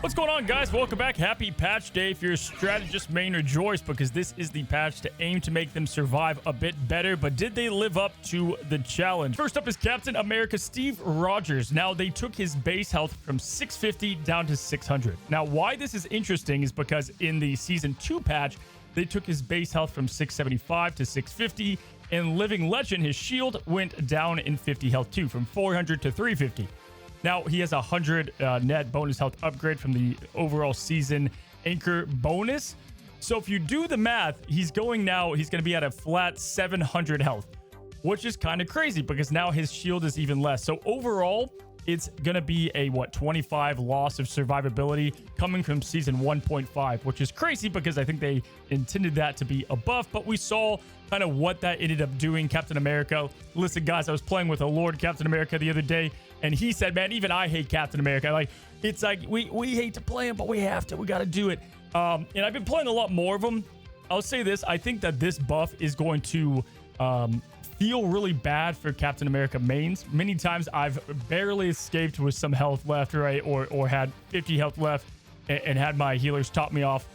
What's going on, guys? Welcome back. Happy patch day. If you're a strategist main, rejoice, because this is the patch to aim to make them survive a bit better. But did they live up to the challenge? First up is Captain America Steve Rogers. Now, they took his base health from 650 down to 600. Now, why this is interesting is because in the Season 2 patch, they took his base health from 675 to 650. And Living Legend, his shield, went down in 50 health too, from 400 to 350. Now, he has a 100 net bonus health upgrade from the overall season anchor bonus. So if you do the math, he's going to be at a flat 700 health, which is kind of crazy because now his shield is even less. So overall, it's going to be a, 25 loss of survivability coming from season 1.5, which is crazy because I think they intended that to be a buff, but we saw kind of what that ended up doing. Captain America. Listen, guys, I was playing with a Lord Captain America the other day, and he said, man, even I hate Captain America. Like, it's like, we hate to play him, but we have to. We got to do it. And I've been playing a lot more of them. I'll say this. I think that this buff is going to feel really bad for Captain America mains. Many times I've barely escaped with some health left, right? Or had 50 health left and had my healers top me off.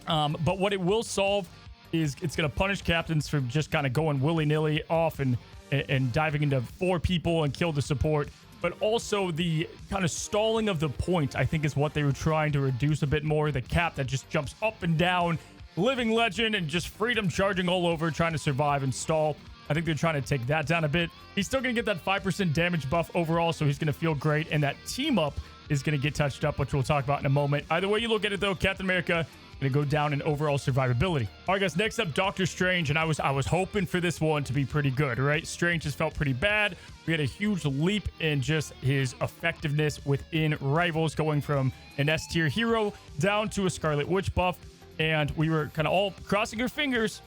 But what it will solve is it's going to punish captains for just kind of going willy-nilly off and diving into 4 people and kill the support. But also the kind of stalling of the point, I think, is what they were trying to reduce a bit more. The cap that just jumps up and down, Living Legend, and just freedom charging all over, trying to survive and stall. I think they're trying to take that down a bit. He's still going to get that 5% damage buff overall, so he's going to feel great. And that team up is going to get touched up, which we'll talk about in a moment. Either way you look at it, though, Captain America going to go down in overall survivability. All right, guys, next up, Doctor Strange. And I was hoping for this one to be pretty good, right? Strange has felt pretty bad. We had a huge leap in just his effectiveness within Rivals, going from an S tier hero down to a Scarlet Witch buff. And we were kind of all crossing our fingers.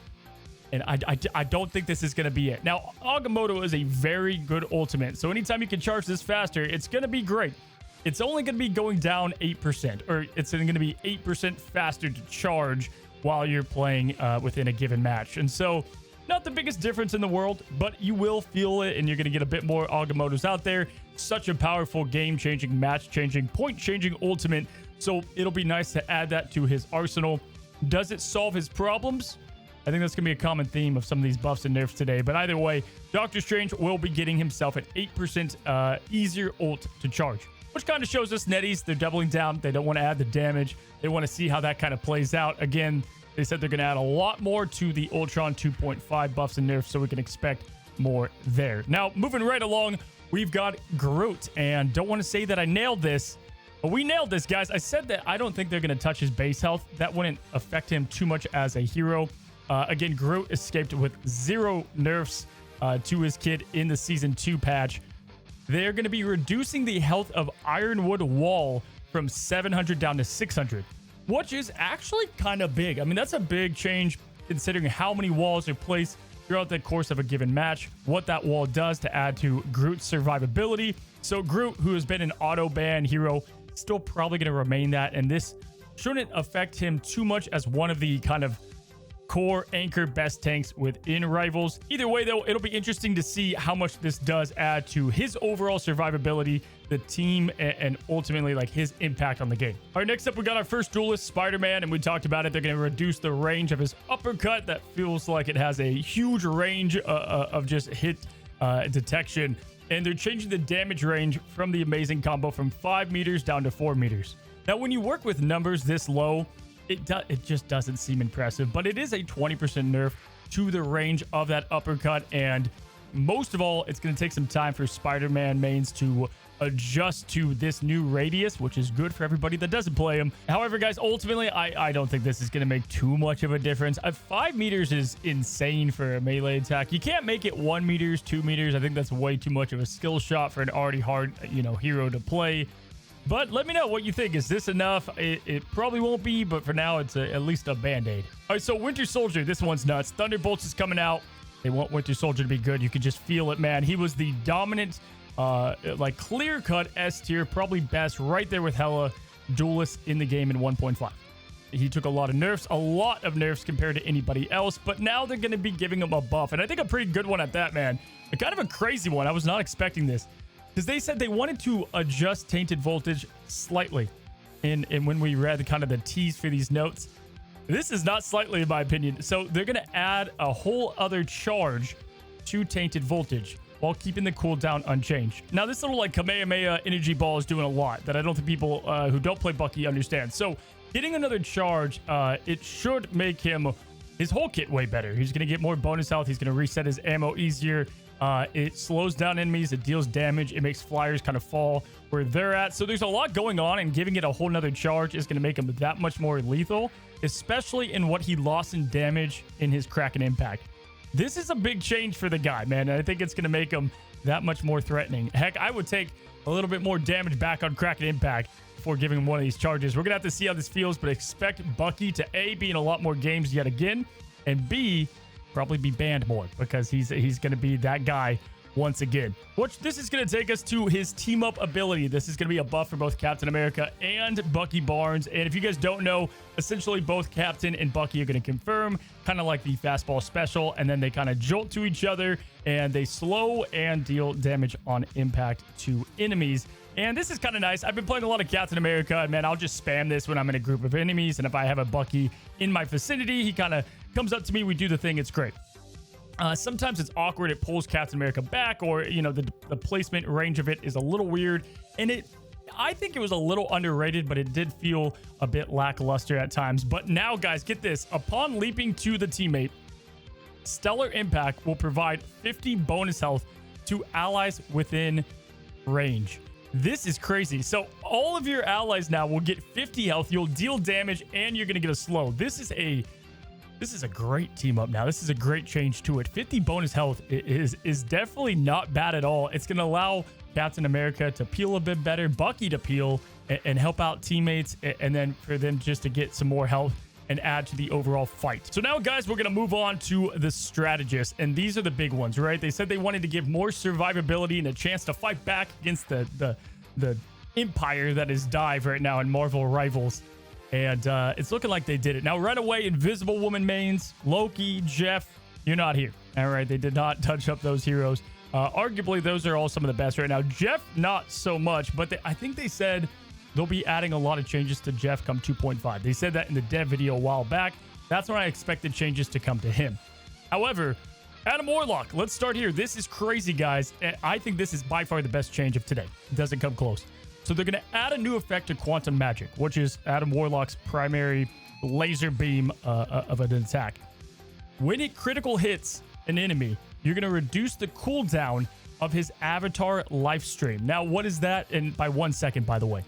And I don't think this is going to be it. Now, Agamotto is a very good ultimate. So anytime you can charge this faster, it's going to be great. It's only going to be going down 8%, or it's going to be 8% faster to charge while you're playing within a given match. And so, not the biggest difference in the world, but you will feel it, and you're going to get a bit more Agamottos out there. Such a powerful, game-changing, match-changing, point-changing ultimate. So it'll be nice to add that to his arsenal. Does it solve his problems? I think that's going to be a common theme of some of these buffs and nerfs today. But either way, Doctor Strange will be getting himself an 8% easier ult to charge, which kind of shows us netties. They're doubling down. They don't want to add the damage. They want to see how that kind of plays out. Again, they said they're going to add a lot more to the Ultron 2.5 buffs and nerfs, so we can expect more there. Now, moving right along, we've got Groot. And don't want to say that I nailed this, but we nailed this, guys. I said that I don't think they're going to touch his base health. That wouldn't affect him too much as a hero. Again, Groot escaped with 0 nerfs to his kit in the Season 2 patch. They're going to be reducing the health of Ironwood Wall from 700 down to 600, which is actually kind of big. I mean, that's a big change considering how many walls are placed throughout the course of a given match, what that wall does to add to Groot's survivability. So Groot, who has been an auto-ban hero, still probably going to remain that, and this shouldn't affect him too much as one of the kind of core anchor best tanks within Rivals. Either way, though, it'll be interesting to see how much this does add to his overall survivability, the team, and ultimately like his impact on the game. All right, next up, we got our first duelist, Spider-Man, and we talked about it. They're going to reduce the range of his uppercut. That feels like it has a huge range of just hit detection, and they're changing the damage range from the amazing combo from 5 meters down to 4 meters. Now, when you work with numbers this low, it just doesn't seem impressive, but it is a 20% nerf to the range of that uppercut. And most of all, it's going to take some time for Spider-Man mains to adjust to this new radius, which is good for everybody that doesn't play him. However, guys, ultimately, I don't think this is going to make too much of a difference. 5 meters is insane for a melee attack. You can't make it 1 meters, 2 meters. I think that's way too much of a skill shot for an already hard, hero to play. But let me know what you think. Is this enough? It probably won't be, but for now, it's at least a band-aid. All right, so Winter Soldier, this one's nuts. Thunderbolts is coming out. They want Winter Soldier to be good. You can just feel it, man. He was the dominant, clear-cut S tier, probably best, right there with Hela, duelist in the game in 1.5. He took a lot of nerfs compared to anybody else, but now they're going to be giving him a buff, and I think a pretty good one at that, man. Kind of a crazy one. I was not expecting this, because they said they wanted to adjust Tainted Voltage slightly. and when we read kind of the tease for these notes, this is not slightly in my opinion. So they're going to add a whole other charge to Tainted Voltage while keeping the cooldown unchanged. Now, this little like Kamehameha energy ball is doing a lot that I don't think people who don't play Bucky understand. So getting another charge, it should make his whole kit way better. He's going to get more bonus health. He's going to reset his ammo easier. It slows down enemies. It deals damage. It makes flyers kind of fall where they're at. So there's a lot going on, and giving it a whole nother charge is going to make him that much more lethal, especially in what he lost in damage in his Kraken Impact. This is a big change for the guy, man. And I think it's going to make him that much more threatening. Heck, I would take a little bit more damage back on Kraken Impact before giving him one of these charges. We're going to have to see how this feels, but expect Bucky to A, be in a lot more games yet again, and B, probably be banned more because he's going to be that guy once again. This is going to take us to his team up ability. This is going to be a buff for both Captain America and Bucky Barnes. And if you guys don't know, essentially both Captain and Bucky are going to confirm, kind of like the fastball special, and then they kind of jolt to each other and they slow and deal damage on impact to enemies. And this is kind of nice. I've been playing a lot of Captain America, and man, I'll just spam this when I'm in a group of enemies. And if I have a Bucky in my vicinity, he kind of comes up to me, we do the thing, it's great. Sometimes it's awkward, it pulls Captain America back, or you know, the placement range of it is a little weird, and I think it was a little underrated, but it did feel a bit lackluster at times. But now, guys, get this. Upon leaping to the teammate, Stellar Impact will provide 50 bonus health to allies within range. This is crazy. So all of your allies now will get 50 health, you'll deal damage, and you're going to get a slow. This is a great team up now. This is a great change to it. 50 bonus health is definitely not bad at all. It's going to allow Captain America to peel a bit better, Bucky to peel and help out teammates, and then for them just to get some more health and add to the overall fight. So now, guys, we're going to move on to the Strategists, and these are the big ones, right? They said they wanted to give more survivability and a chance to fight back against the empire that is Dive right now in Marvel Rivals. And it's looking like they did it. Now, right away, Invisible Woman mains, Loki, Jeff, you're not here. All right, they did not touch up those heroes. Arguably, those are all some of the best right now. Jeff, not so much, but I think they said they'll be adding a lot of changes to Jeff come 2.5. They said that in the dev video a while back. That's when I expected changes to come to him. However, Adam Warlock, let's start here. This is crazy, guys. I think this is by far the best change of today. It doesn't come close. So they're going to add a new effect to Quantum Magic, which is Adam Warlock's primary laser beam of an attack. When it critical hits an enemy, you're going to reduce the cooldown of his avatar life stream. Now, what is that? And by 1 second, by the way.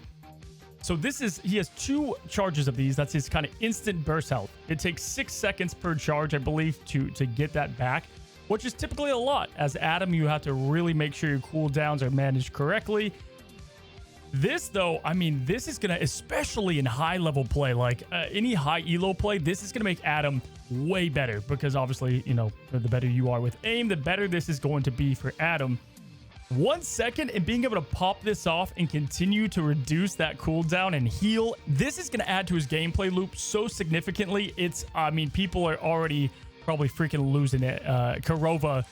So he has 2 charges of these. That's his kind of instant burst health. It takes 6 seconds per charge, I believe, to get that back, which is typically a lot. As Adam, you have to really make sure your cooldowns are managed correctly. This, though, I mean, this is going to, especially in high-level play, like any high elo play, this is going to make Adam way better because, obviously, you know, the better you are with aim, the better this is going to be for Adam. 1 second and being able to pop this off and continue to reduce that cooldown and heal, this is going to add to his gameplay loop so significantly. I mean, people are already probably freaking losing it. Karova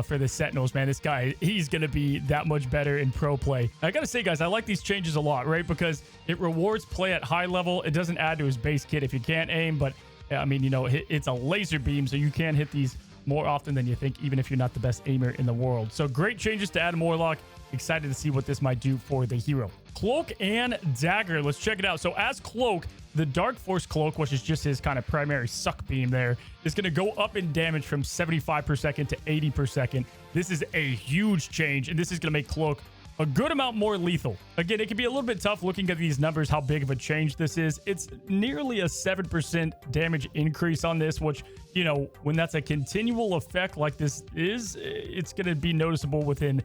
for the Sentinels, man. This guy, he's going to be that much better in pro play. I got to say, guys, I like these changes a lot, right? Because it rewards play at high level. It doesn't add to his base kit if you can't aim, but I mean, you know, it's a laser beam, so you can hit these more often than you think, even if you're not the best aimer in the world. So great changes to Adam Warlock. Excited to see what this might do for the hero. Cloak and Dagger. Let's check it out. So as Cloak, the Dark Force Cloak, which is just his kind of primary suck beam there, is going to go up in damage from 75 per second to 80 per second. This is a huge change, and this is going to make Cloak a good amount more lethal. Again, it can be a little bit tough looking at these numbers, how big of a change this is. It's nearly a 7% damage increase on this, which, you know, when that's a continual effect like this is, it's going to be noticeable within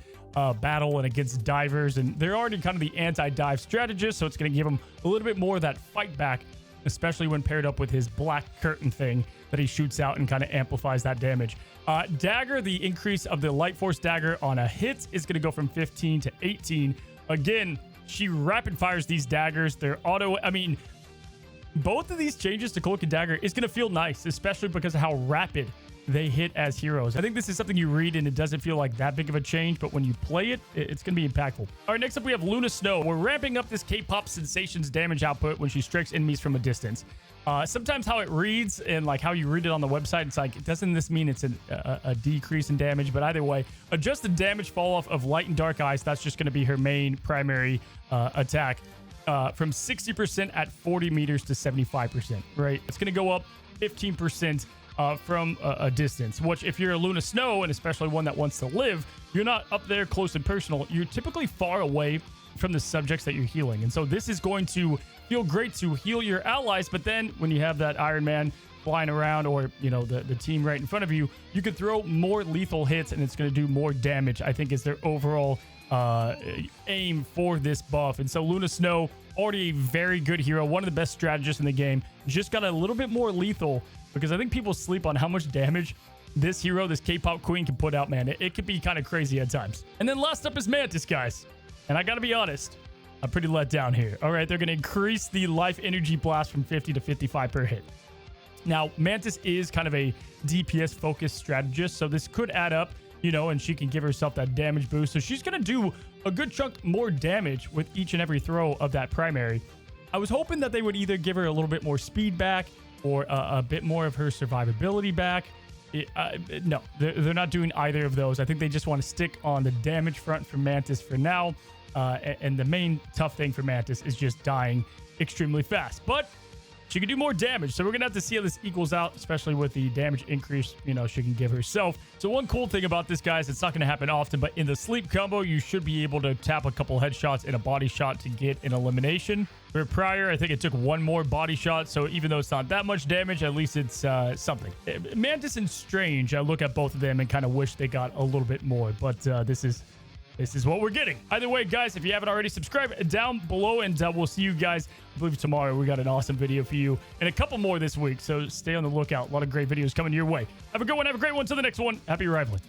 battle and against divers. And they're already kind of the anti-dive strategist, so it's going to give them a little bit more of that fight back, especially when paired up with his black curtain thing that he shoots out and kind of amplifies that damage. Dagger, the increase of the Light Force Dagger on a hit is going to go from 15 to 18. Again, she rapid fires these daggers. They're auto. I mean, both of these changes to Cloak and Dagger is going to feel nice, especially because of how rapid they hit as heroes. I think this is something you read and it doesn't feel like that big of a change, but when you play it, it's going to be impactful. All right, next up we have Luna Snow. We're ramping up this K-pop sensation's damage output when she strikes enemies from a distance. Sometimes how it reads and like how you read it on the website, it's like, doesn't this mean it's a decrease in damage? But either way, adjusted damage fall off of Light and Dark Eyes. That's just going to be her main primary attack from 60% at 40 meters to 75%, right? It's going to go up 15% from a distance, which if you're a Luna Snow, and especially one that wants to live, you're not up there close and personal. You're typically far away from the subjects that you're healing. And so this is going to feel great to heal your allies, but then when you have that Iron Man flying around or, you know, the team right in front of you, you can throw more lethal hits and it's going to do more damage, I think, is their overall aim for this buff. And so Luna Snow, already a very good hero, one of the best strategists in the game, just got a little bit more lethal because I think people sleep on how much damage this hero, this K-pop queen, can put out, man. It could be kind of crazy at times. And then last up is Mantis, guys. And I gotta be honest, I'm pretty let down here. All right, they're gonna increase the life energy blast from 50 to 55 per hit. Now, Mantis is kind of a DPS focused strategist, so this could add up, you know, and she can give herself that damage boost. So she's gonna do a good chunk more damage with each and every throw of that primary. I was hoping that they would either give her a little bit more speed back or a bit more of her survivability back. No, they're not doing either of those. I think they just want to stick on the damage front for Mantis for now. And the main tough thing for Mantis is just dying extremely fast. But she can do more damage, so we're going to have to see how this equals out, especially with the damage increase, you know, she can give herself. So one cool thing about this, guys, it's not going to happen often, but in the sleep combo, you should be able to tap a couple headshots and a body shot to get an elimination. For prior, I think it took one more body shot, so even though it's not that much damage, at least it's something. Mantis and Strange, I look at both of them and kind of wish they got a little bit more, but this is what we're getting. Either way, guys, if you haven't already, subscribe down below, and we'll see you guys, I believe, tomorrow. We got an awesome video for you and a couple more this week, so stay on the lookout. A lot of great videos coming your way. Have a good one. Have a great one. Till the next one. Happy rivaling.